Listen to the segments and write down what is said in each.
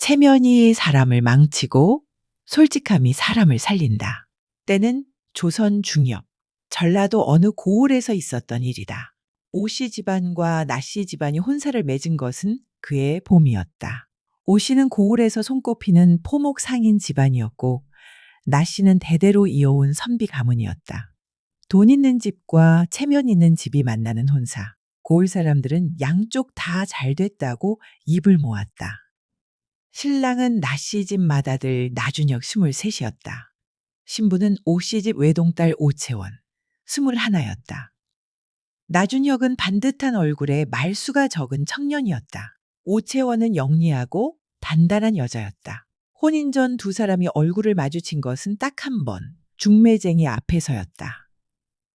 체면이 사람을 망치고 솔직함이 사람을 살린다. 때는 조선 중엽, 전라도 어느 고을에서 있었던 일이다. 오씨 집안과 나씨 집안이 혼사를 맺은 것은 그의 봄이었다. 오씨는 고을에서 손꼽히는 포목 상인 집안이었고 나씨는 대대로 이어온 선비 가문이었다. 돈 있는 집과 체면 있는 집이 만나는 혼사. 고을 사람들은 양쪽 다 잘 됐다고 입을 모았다. 신랑은 나씨 집 맏아들 나준혁 23이었다. 신부는 오씨 집 외동딸 오채원 21였다. 나준혁은 반듯한 얼굴에 말수가 적은 청년이었다. 오채원은 영리하고 단단한 여자였다. 혼인 전 두 사람이 얼굴을 마주친 것은 딱 한 번, 중매쟁이 앞에서였다.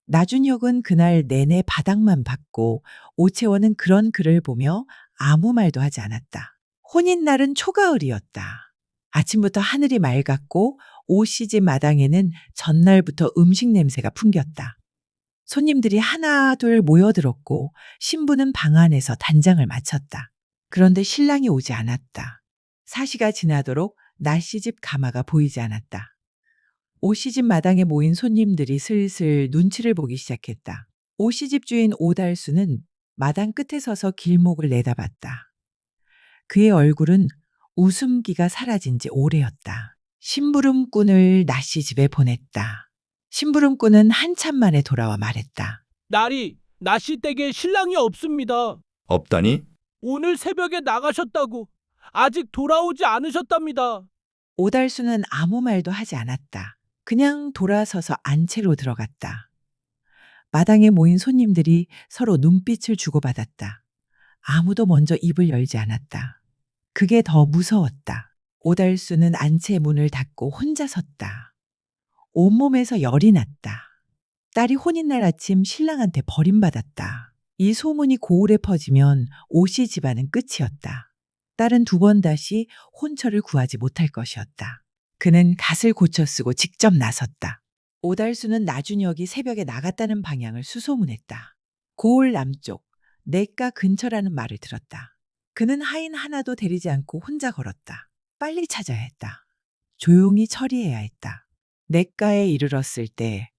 나준혁은 그날 내내 바닥만 봤고 오채원은 그런 그를 보며 아무 말도 하지 않았다. 혼인 날은 초가을이었다. 아침부터 하늘이 맑았고 오씨 집 마당에는 전날부터 음식 냄새가 풍겼다. 손님들이 하나 둘 모여들었고 신부는 방 안에서 단장을 마쳤다. 그런데 신랑이 오지 않았다. 사시가 지나도록 나씨 집 가마가 보이지 않았다. 오씨 집 마당에 모인 손님들이 슬슬 눈치를 보기 시작했다. 오씨 집 주인 오달수는 마당 끝에 서서 길목을 내다봤다. 그의 얼굴은 웃음기가 사라진 지 오래였다. 심부름꾼을 나씨 집에 보냈다. 심부름꾼은 한참 만에 돌아와 말했다. 날이 나씨 댁에 신랑이 없습니다. 없다니? 오늘 새벽에 나가셨다고 아직 돌아오지 않으셨답니다. 오달수는 아무 말도 하지 않았다. 그냥 돌아서서 안채로 들어갔다. 마당에 모인 손님들이 서로 눈빛을 주고받았다. 아무도 먼저 입을 열지 않았다. 그게 더 무서웠다. 오달수는 안채 문을 닫고 혼자 섰다. 온몸에서 열이 났다. 딸이 혼인날 아침 신랑한테 버림받았다. 이 소문이 고을에 퍼지면 오씨 집안은 끝이었다. 딸은 두 번 다시 혼처를 구하지 못할 것이었다. 그는 갓을 고쳐 쓰고 직접 나섰다. 오달수는 나준혁이 새벽에 나갔다는 방향을 수소문했다. 고을 남쪽, 내가 근처라는 말을 들었다. 그는 하인 하나도 데리지 않고 혼자 걸었다. 빨리 찾아야 했다. 조용히 처리해야 했다. 내가에 이르렀을 때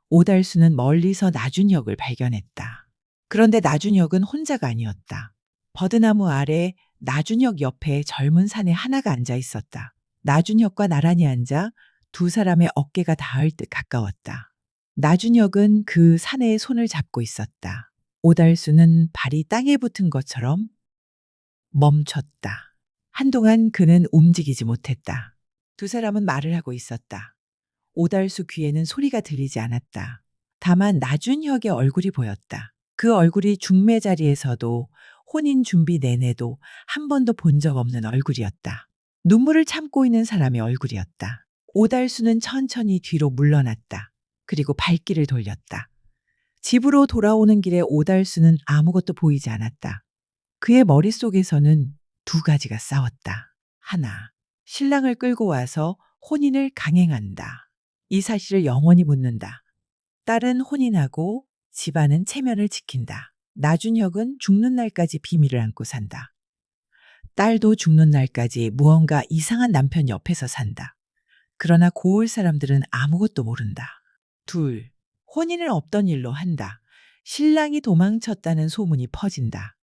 오달수는 멀리서 나준혁을 발견했다. 그런데 나준혁은 혼자가 아니었다. 버드나무 아래 나준혁 옆에 젊은 사내 하나가 앉아 있었다. 나준혁과 나란히 앉아 두 사람의 어깨가 닿을 듯 가까웠다. 나준혁은 그 사내의 손을 잡고 있었다. 오달수는 발이 땅에 붙은 것처럼 멈췄다. 한동안 그는 움직이지 못했다. 두 사람은 말을 하고 있었다. 오달수 귀에는 소리가 들리지 않았다. 다만 나준혁의 얼굴이 보였다. 그 얼굴이 중매 자리에서도 혼인 준비 내내도 한 번도 본 적 없는 얼굴이었다. 눈물을 참고 있는 사람의 얼굴이었다. 오달수는 천천히 뒤로 물러났다. 그리고 발길을 돌렸다. 집으로 돌아오는 길에 오달수는 아무것도 보이지 않았다. 그의 머릿속에서는 두 가지가 싸웠다. 하나, 신랑을 끌고 와서 혼인을 강행한다. 이 사실을 영원히 묻는다. 딸은 혼인하고 집안은 체면을 지킨다. 나준혁은 죽는 날까지 비밀을 안고 산다. 딸도 죽는 날까지 무언가 이상한 남편 옆에서 산다. 그러나 고을 사람들은 아무것도 모른다. 둘, 혼인을 없던 일로 한다. 신랑이 도망쳤다는 소문이 퍼진다.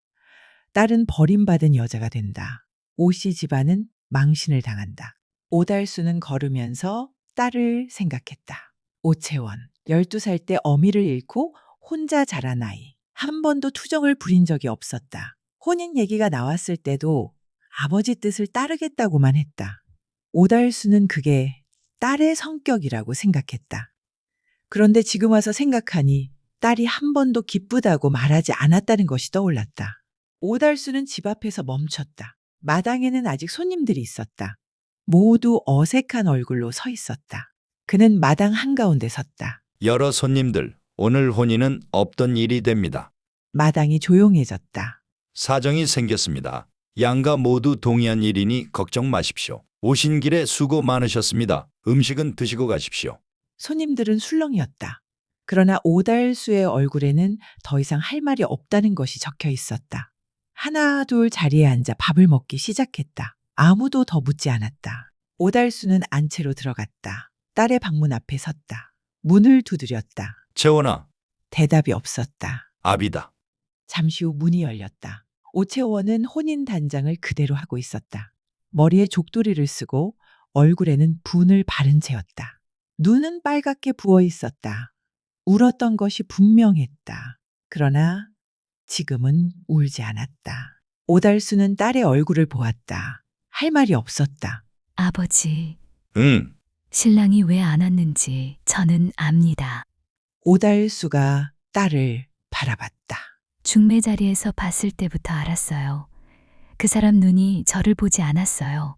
딸은 버림받은 여자가 된다. 오씨 집안은 망신을 당한다. 오달수는 걸으면서 딸을 생각했다. 오채원, 12살 때 어미를 잃고 혼자 자란 아이. 한 번도 투정을 부린 적이 없었다. 혼인 얘기가 나왔을 때도 아버지 뜻을 따르겠다고만 했다. 오달수는 그게 딸의 성격이라고 생각했다. 그런데 지금 와서 생각하니 딸이 한 번도 기쁘다고 말하지 않았다는 것이 떠올랐다. 오달수는 집 앞에서 멈췄다. 마당에는 아직 손님들이 있었다. 모두 어색한 얼굴로 서 있었다. 그는 마당 한가운데 섰다. 여러 손님들, 오늘 혼인은 없던 일이 됩니다. 마당이 조용해졌다. 사정이 생겼습니다. 양가 모두 동의한 일이니 걱정 마십시오. 오신 길에 수고 많으셨습니다. 음식은 드시고 가십시오. 손님들은 술렁이었다. 그러나 오달수의 얼굴에는 더 이상 할 말이 없다는 것이 적혀 있었다. 하나 둘 자리에 앉아 밥을 먹기 시작했다. 아무도 더 묻지 않았다. 오달수는 안채로 들어갔다. 딸의 방문 앞에 섰다. 문을 두드렸다. 채원아, 대답이 없었다. 아비다. 잠시 후 문이 열렸다. 오채원은 혼인 단장을 그대로 하고 있었다. 머리에 족도리를 쓰고 얼굴에는 분을 바른 채였다. 눈은 빨갛게 부어 있었다. 울었던 것이 분명했다. 그러나 지금은 울지 않았다. 오달수는 딸의 얼굴을 보았다. 할 말이 없었다. 아버지, 응, 신랑이 왜 안 왔는지 저는 압니다. 오달수가 딸을 바라봤다. 중매 자리에서 봤을 때부터 알았어요. 그 사람 눈이 저를 보지 않았어요.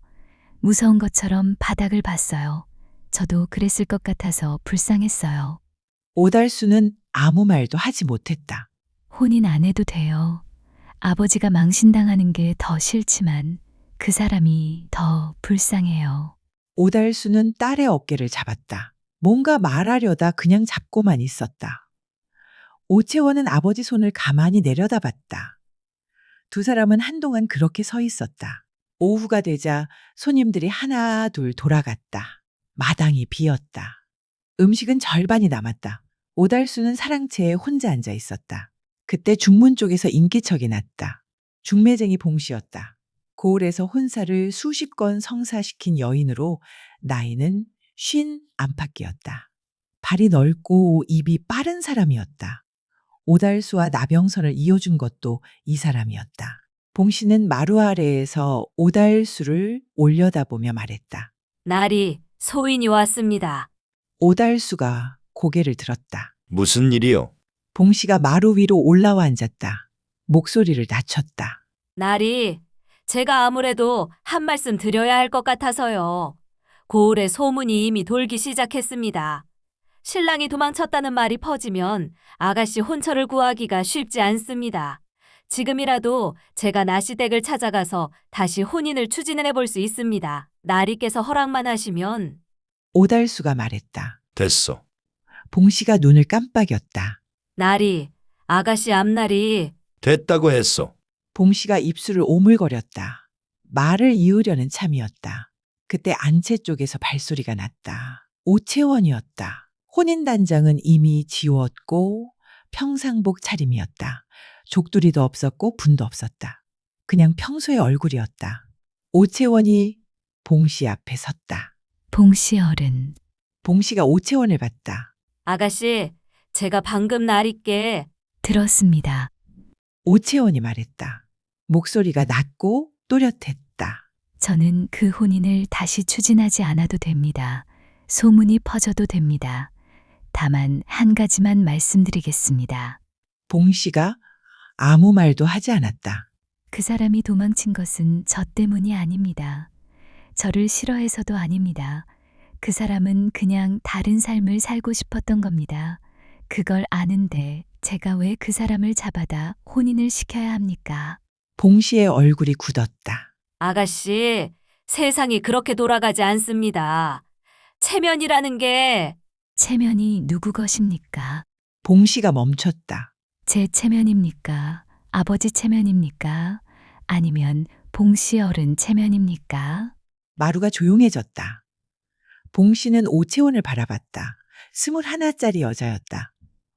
무서운 것처럼 바닥을 봤어요. 저도 그랬을 것 같아서 불쌍했어요. 오달수는 아무 말도 하지 못했다. 혼인 안 해도 돼요. 아버지가 망신당하는 게 더 싫지만 그 사람이 더 불쌍해요. 오달수는 딸의 어깨를 잡았다. 뭔가 말하려다 그냥 잡고만 있었다. 오채원은 아버지 손을 가만히 내려다봤다. 두 사람은 한동안 그렇게 서 있었다. 오후가 되자 손님들이 하나 둘 돌아갔다. 마당이 비었다. 음식은 절반이 남았다. 오달수는 사랑채에 혼자 앉아 있었다. 그때 중문 쪽에서 인기척이 났다. 중매쟁이 봉씨였다. 고을에서 혼사를 수십 건 성사시킨 여인으로 나이는 50 안팎이었다. 발이 넓고 입이 빠른 사람이었다. 오달수와 나병선을 이어준 것도 이 사람이었다. 봉씨는 마루 아래에서 오달수를 올려다보며 말했다. 날이 소인이 왔습니다. 오달수가 고개를 들었다. 무슨 일이요? 봉씨가 마루 위로 올라와 앉았다. 목소리를 낮췄다. 날이 제가 아무래도 한 말씀 드려야 할 것 같아서요. 고을에 소문이 이미 돌기 시작했습니다. 신랑이 도망쳤다는 말이 퍼지면 아가씨 혼처를 구하기가 쉽지 않습니다. 지금이라도 제가 나시댁을 찾아가서 다시 혼인을 추진해 볼 수 있습니다. 나리께서 허락만 하시면. 오달수가 말했다. 됐어. 봉씨가 눈을 깜빡였다. 나리, 아가씨 앞날이. 됐다고 했어. 봉씨가 입술을 오물거렸다. 말을 이으려는 참이었다. 그때 안채 쪽에서 발소리가 났다. 오채원이었다. 혼인단장은 이미 지웠고 평상복 차림이었다. 족두리도 없었고 분도 없었다. 그냥 평소의 얼굴이었다. 오채원이 봉씨 앞에 섰다. 봉씨 어른, 봉씨가 오채원을 봤다. 아가씨, 제가 방금 나리께. 들었습니다. 오채원이 말했다. 목소리가 낮고 또렷했다. 저는 그 혼인을 다시 추진하지 않아도 됩니다. 소문이 퍼져도 됩니다. 다만 한 가지만 말씀드리겠습니다. 봉씨가 아무 말도 하지 않았다. 그 사람이 도망친 것은 저 때문이 아닙니다. 저를 싫어해서도 아닙니다. 그 사람은 그냥 다른 삶을 살고 싶었던 겁니다. 그걸 아는데 제가 왜 그 사람을 잡아다 혼인을 시켜야 합니까? 봉씨의 얼굴이 굳었다. 아가씨, 세상이 그렇게 돌아가지 않습니다. 체면이라는 게. 체면이 누구 것입니까? 봉씨가 멈췄다. 제 체면입니까? 아버지 체면입니까? 아니면 봉씨 어른 체면입니까? 마루가 조용해졌다. 봉씨는 오채원을 바라봤다. 21살짜리 여자였다.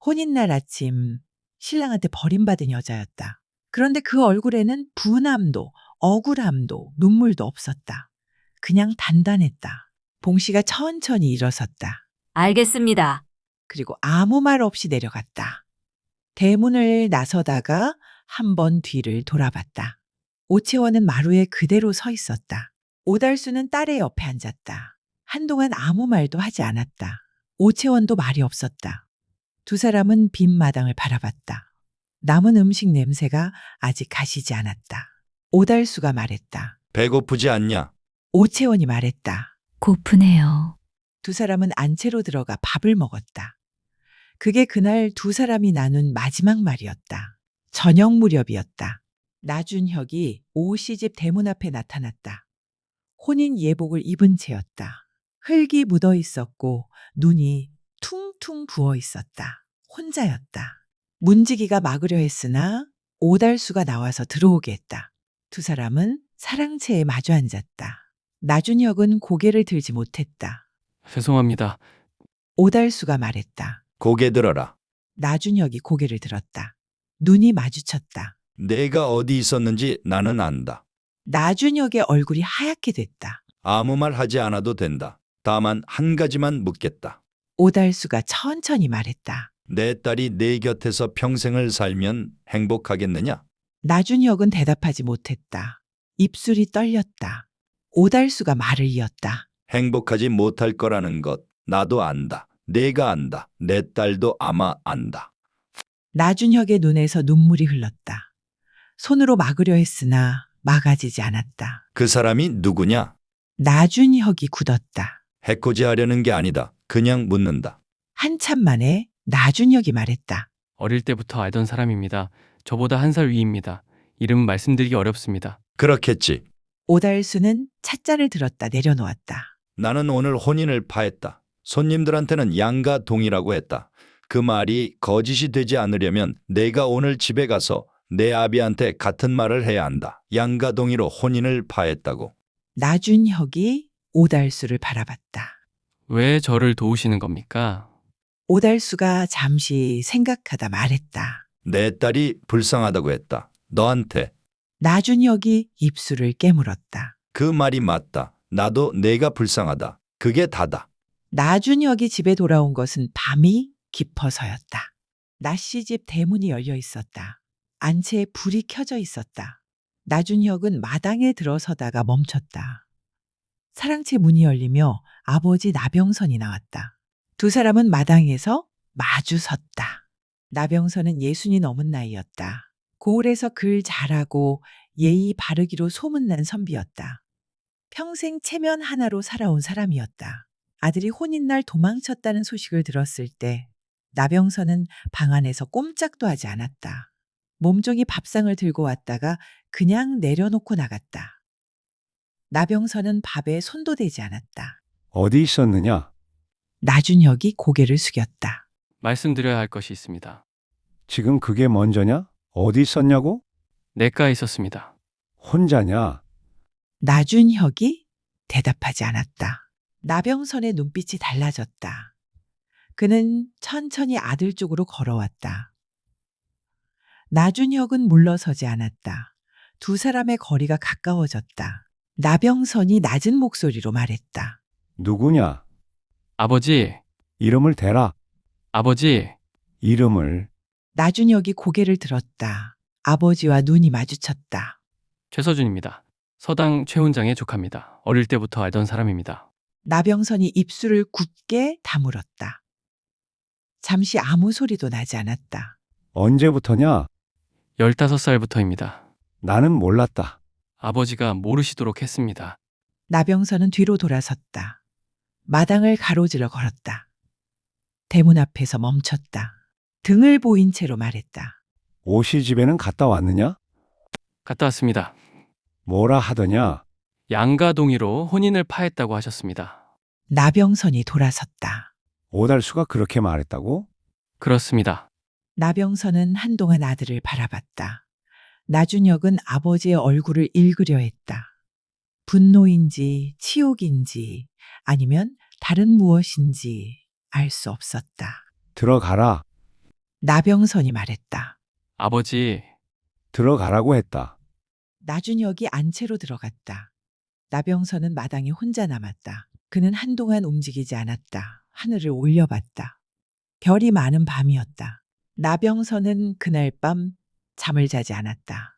혼인날 아침 신랑한테 버림받은 여자였다. 그런데 그 얼굴에는 분함도 억울함도 눈물도 없었다. 그냥 단단했다. 봉씨가 천천히 일어섰다. 알겠습니다. 그리고 아무 말 없이 내려갔다. 대문을 나서다가 한 번 뒤를 돌아봤다. 오채원은 마루에 그대로 서 있었다. 오달수는 딸의 옆에 앉았다. 한동안 아무 말도 하지 않았다. 오채원도 말이 없었다. 두 사람은 빈 마당을 바라봤다. 남은 음식 냄새가 아직 가시지 않았다. 오달수가 말했다. 배고프지 않냐? 오채원이 말했다. 고프네요. 두 사람은 안채로 들어가 밥을 먹었다. 그게 그날 두 사람이 나눈 마지막 말이었다. 저녁 무렵이었다. 나준혁이 오씨집 대문 앞에 나타났다. 혼인 예복을 입은 채였다. 흙이 묻어 있었고 눈이 퉁퉁 부어 있었다. 혼자였다. 문지기가 막으려 했으나 오달수가 나와서 들어오게 했다. 두 사람은 사랑채에 마주 앉았다. 나준혁은 고개를 들지 못했다. 죄송합니다. 오달수가 말했다. 고개 들어라. 나준혁이 고개를 들었다. 눈이 마주쳤다. 내가 어디 있었는지 나는 안다. 나준혁의 얼굴이 하얗게 됐다. 아무 말 하지 않아도 된다. 다만 한 가지만 묻겠다. 오달수가 천천히 말했다. 내 딸이 내 곁에서 평생을 살면 행복하겠느냐? 나준혁은 대답하지 못했다. 입술이 떨렸다. 오달수가 말을 이었다. 행복하지 못할 거라는 것 나도 안다. 내가 안다. 내 딸도 아마 안다. 나준혁의 눈에서 눈물이 흘렀다. 손으로 막으려 했으나 막아지지 않았다. 그 사람이 누구냐? 나준혁이 굳었다. 해코지하려는 게 아니다. 그냥 묻는다. 한참 만에 나준혁이 말했다. 어릴 때부터 알던 사람입니다. 저보다 1살 위입니다. 이름 말씀드리기 어렵습니다. 그렇겠지. 오달수는 찻잔을 들었다 내려놓았다. 나는 오늘 혼인을 파했다. 손님들한테는 양가 동이라고 했다. 그 말이 거짓이 되지 않으려면 내가 오늘 집에 가서 내 아비한테 같은 말을 해야 한다. 양가 동이로 혼인을 파했다고. 나준혁이 오달수를 바라봤다. 왜 저를 도우시는 겁니까? 오달수가 잠시 생각하다 말했다. 내 딸이 불쌍하다고 했다. 너한테. 나준혁이 입술을 깨물었다. 그 말이 맞다. 나도 내가 불쌍하다. 그게 다다. 나준혁이 집에 돌아온 것은 밤이 깊어서였다. 나씨 집 대문이 열려 있었다. 안채에 불이 켜져 있었다. 나준혁은 마당에 들어서다가 멈췄다. 사랑채 문이 열리며 아버지 나병선이 나왔다. 두 사람은 마당에서 마주 섰다. 나병선은 60이 넘은 나이였다. 고을에서 글 잘하고 예의 바르기로 소문난 선비였다. 평생 체면 하나로 살아온 사람이었다. 아들이 혼인날 도망쳤다는 소식을 들었을 때 나병선은 방 안에서 꼼짝도 하지 않았다. 몸종이 밥상을 들고 왔다가 그냥 내려놓고 나갔다. 나병선은 밥에 손도 대지 않았다. 어디 있었느냐? 나준혁이 고개를 숙였다. 말씀드려야 할 것이 있습니다. 지금 그게 먼저냐? 어디 있었냐고? 내과에 있었습니다. 혼자냐? 나준혁이 대답하지 않았다. 나병선의 눈빛이 달라졌다. 그는 천천히 아들 쪽으로 걸어왔다. 나준혁은 물러서지 않았다. 두 사람의 거리가 가까워졌다. 나병선이 낮은 목소리로 말했다. 누구냐? 아버지, 이름을 대라. 아버지, 이름을. 나준혁이 고개를 들었다. 아버지와 눈이 마주쳤다. 최서준입니다. 서당 최 훈장의 조카입니다. 어릴 때부터 알던 사람입니다. 나병선이 입술을 굳게 다물었다. 잠시 아무 소리도 나지 않았다. 언제부터냐? 15살부터입니다. 나는 몰랐다. 아버지가 모르시도록 했습니다. 나병선은 뒤로 돌아섰다. 마당을 가로질러 걸었다. 대문 앞에서 멈췄다. 등을 보인 채로 말했다. 오씨 집에는 갔다 왔느냐? 갔다 왔습니다. 뭐라 하더냐? 양가 동의로 혼인을 파했다고 하셨습니다. 나병선이 돌아섰다. 오달수가 그렇게 말했다고? 그렇습니다. 나병선은 한동안 아들을 바라봤다. 나준혁은 아버지의 얼굴을 읽으려 했다. 분노인지 치욕인지 아니면 다른 무엇인지 알 수 없었다. 들어가라. 나병선이 말했다. 아버지, 들어가라고 했다. 나준혁이 안채로 들어갔다. 나병선은 마당에 혼자 남았다. 그는 한동안 움직이지 않았다. 하늘을 올려봤다. 별이 많은 밤이었다. 나병선은 그날 밤 잠을 자지 않았다.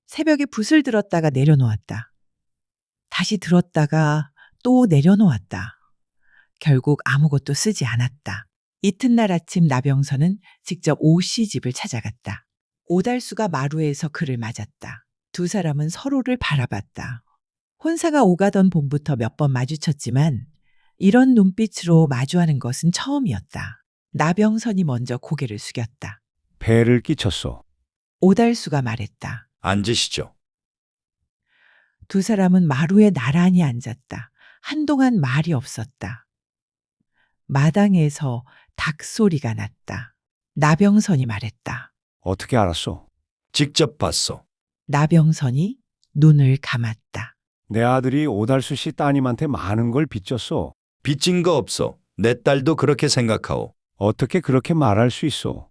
새벽에 붓을 들었다가 내려놓았다. 다시 들었다가 또 내려놓았다. 결국 아무것도 쓰지 않았다. 이튿날 아침 나병선은 직접 오씨 집을 찾아갔다. 오달수가 마루에서 그를 맞았다. 두 사람은 서로를 바라봤다. 혼사가 오가던 봄부터 몇 번 마주쳤지만 이런 눈빛으로 마주하는 것은 처음이었다. 나병선이 먼저 고개를 숙였다. 배를 끼쳤소. 오달수가 말했다. 앉으시죠. 두 사람은 마루에 나란히 앉았다. 한동안 말이 없었다. 마당에서 닭소리가 났다. 나병선이 말했다. 어떻게 알았소? 직접 봤소. 나병선이 눈을 감았다. 내 아들이 오달수 씨 따님한테 많은 걸 빚졌어. 빚진 거 없어. 내 딸도 그렇게 생각하오. 어떻게 그렇게 말할 수 있어?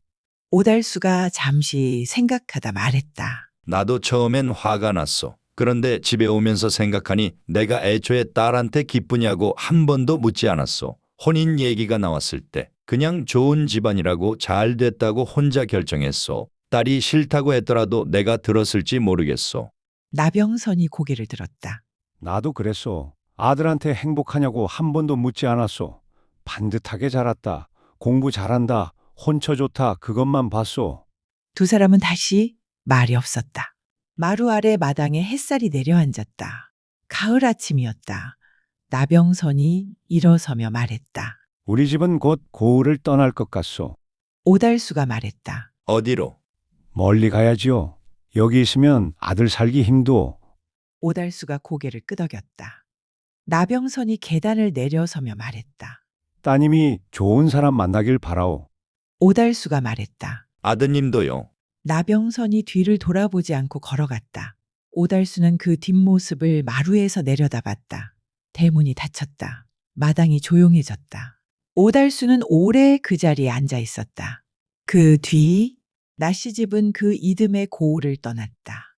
오달수가 잠시 생각하다 말했다. 나도 처음엔 화가 났어. 그런데 집에 오면서 생각하니 내가 애초에 딸한테 기쁘냐고 한 번도 묻지 않았어. 혼인 얘기가 나왔을 때 그냥 좋은 집안이라고 잘 됐다고 혼자 결정했어. 딸이 싫다고 했더라도 내가 들었을지 모르겠어. 나병선이 고개를 들었다. 나도 그랬어. 아들한테 행복하냐고 한 번도 묻지 않았어. 반듯하게 자랐다. 공부 잘한다. 혼처 좋다. 그것만 봤어. 두 사람은 다시 말이 없었다. 마루 아래 마당에 햇살이 내려앉았다. 가을 아침이었다. 나병선이 일어서며 말했다. 우리 집은 곧 고을을 떠날 것 같소. 오달수가 말했다. 어디로? 멀리 가야지요. 여기 있으면 아들 살기 힘도. 오달수가 고개를 끄덕였다. 나병선이 계단을 내려서며 말했다. 따님이 좋은 사람 만나길 바라오. 오달수가 말했다. 아드님도요. 나병선이 뒤를 돌아보지 않고 걸어갔다. 오달수는 그 뒷모습을 마루에서 내려다봤다. 대문이 닫혔다. 마당이 조용해졌다. 오달수는 오래 그 자리에 앉아 있었다. 그 뒤 나씨 집은 그 이듬해 고을을 떠났다.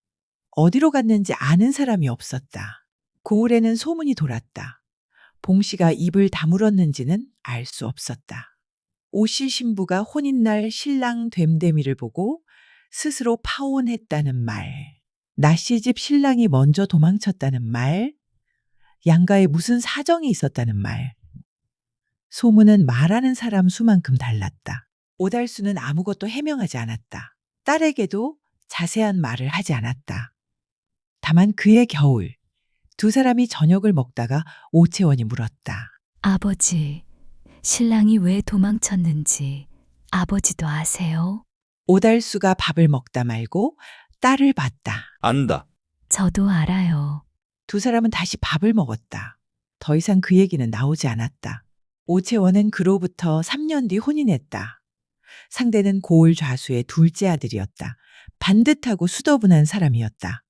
어디로 갔는지 아는 사람이 없었다. 고을에는 소문이 돌았다. 봉씨가 입을 다물었는지는 알 수 없었다. 오씨 신부가 혼인날 신랑 됨됨이를 보고 스스로 파혼했다는 말, 나씨 집 신랑이 먼저 도망쳤다는 말, 양가에 무슨 사정이 있었다는 말. 소문은 말하는 사람 수만큼 달랐다. 오달수는 아무것도 해명하지 않았다. 딸에게도 자세한 말을 하지 않았다. 다만 그해 겨울, 두 사람이 저녁을 먹다가 오채원이 물었다. 아버지, 신랑이 왜 도망쳤는지 아버지도 아세요? 오달수가 밥을 먹다 말고 딸을 봤다. 안다. 저도 알아요. 두 사람은 다시 밥을 먹었다. 더 이상 그 얘기는 나오지 않았다. 오채원은 그로부터 3년 뒤 혼인했다. 상대는 고을 좌수의 둘째 아들이었다. 반듯하고 수더분한 사람이었다.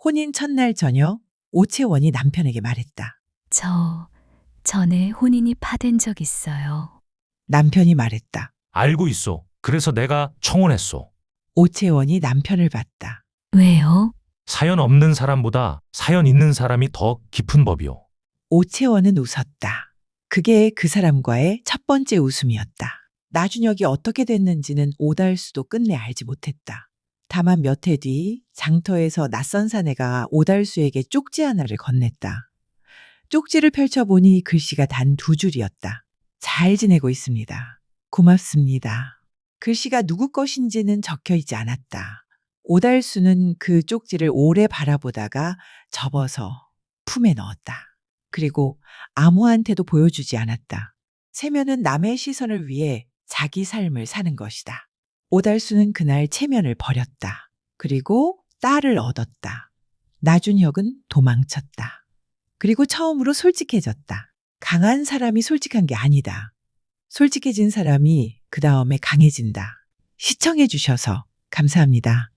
혼인 첫날 저녁 오채원이 남편에게 말했다. 저 전에 혼인이 파된 적 있어요. 남편이 말했다. 알고 있어. 그래서 내가 청혼했어. 오채원이 남편을 봤다. 왜요? 사연 없는 사람보다 사연 있는 사람이 더 깊은 법이요. 오채원은 웃었다. 그게 그 사람과의 첫 번째 웃음이었다. 나준혁이 어떻게 됐는지는 오달수도 끝내 알지 못했다. 다만 몇 해 뒤 장터에서 낯선 사내가 오달수에게 쪽지 하나를 건넸다. 쪽지를 펼쳐보니 글씨가 단 2줄이었다. 잘 지내고 있습니다. 고맙습니다. 글씨가 누구 것인지는 적혀 있지 않았다. 오달수는 그 쪽지를 오래 바라보다가 접어서 품에 넣었다. 그리고 아무한테도 보여주지 않았다. 체면은 남의 시선을 위해 자기 삶을 사는 것이다. 오달수는 그날 체면을 버렸다. 그리고 딸을 얻었다. 나준혁은 도망쳤다. 그리고 처음으로 솔직해졌다. 강한 사람이 솔직한 게 아니다. 솔직해진 사람이 그 다음에 강해진다. 시청해 주셔서 감사합니다.